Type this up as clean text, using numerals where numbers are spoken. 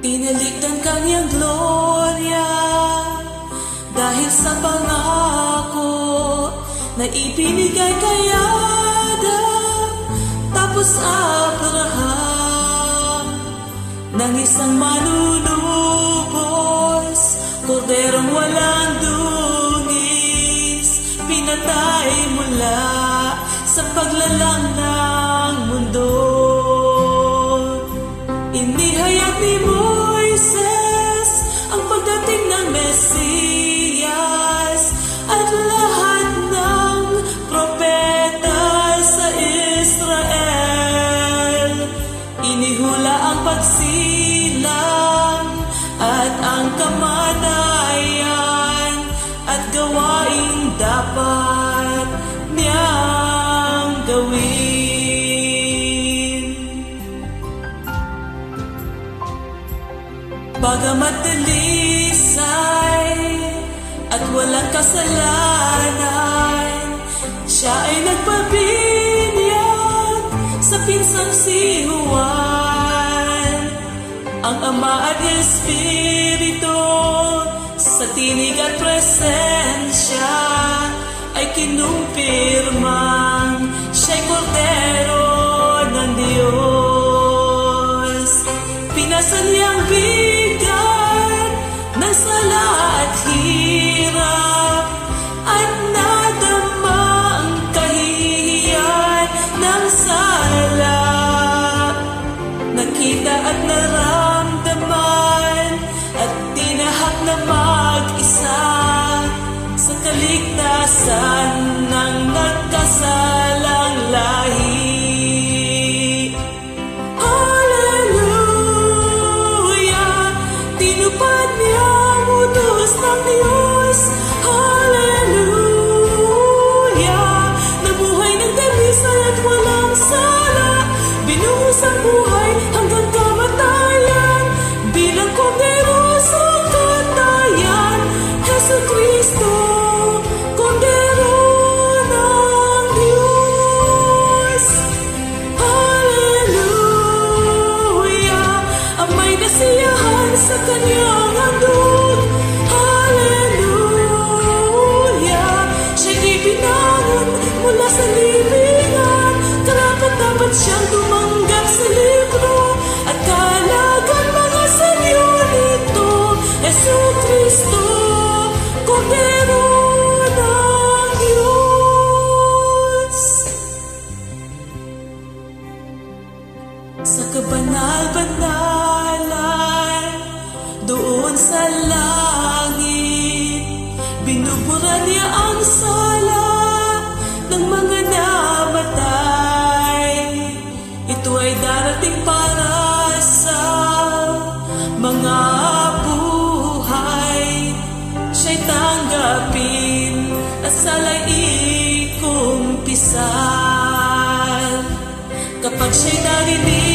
Inaligtan kanyang glorya dahil sa pangako na ibinigay kay Adam, tapos Abraham ng isang manunubos, korderong walang dungis, pinatay mula sa paglalang ng mundo. Inihayag ni Moises ang pagdating ng Mesiyas at lahat ng propeta sa Israel. Inihula ang pagsilang at ang kamatayan at gawaing dapat niyang gawin. Bagamat dalisay at walang kasalanan, siya ay nagpabinyag sa pinsang si Juan. Ang Ama at Espiritu sa tinig at presensya ay kinumpirmang siya'y kordero ng Diyos. Pinasan niyang bigat ng sala at hirap at nadama ang kahihiyan ng sala. Nakita at naramdaman at tinahak na mag-isa sa kaligtasan ng nagkasalang lahi. Tinupad niya ang utos ng Diyos. Hallelujah! Nabuhay ng dalisay at walang sala, binuhos ang buhay hanggang kamatayan, bilang kordero sa katayan. Jesucristo, kordero ng Diyos. Hallelujah! Ang may kasiyahan sa kanyang handog. Hallelujah! Siya'y ibinangon mula sa libingan, karapat-dapat siyang tumanggap sa libro at kaalagan mga sanyo nito. Jesucristo, kordero ng Diyos. Sa kabanal-banalan doon sa langit, binubura niya ang sala ng mga namatay. Ito ay darating para sa mga buhay. Siya'y tanggapin at sala'y ikumpisal. Kapag siya'y narinig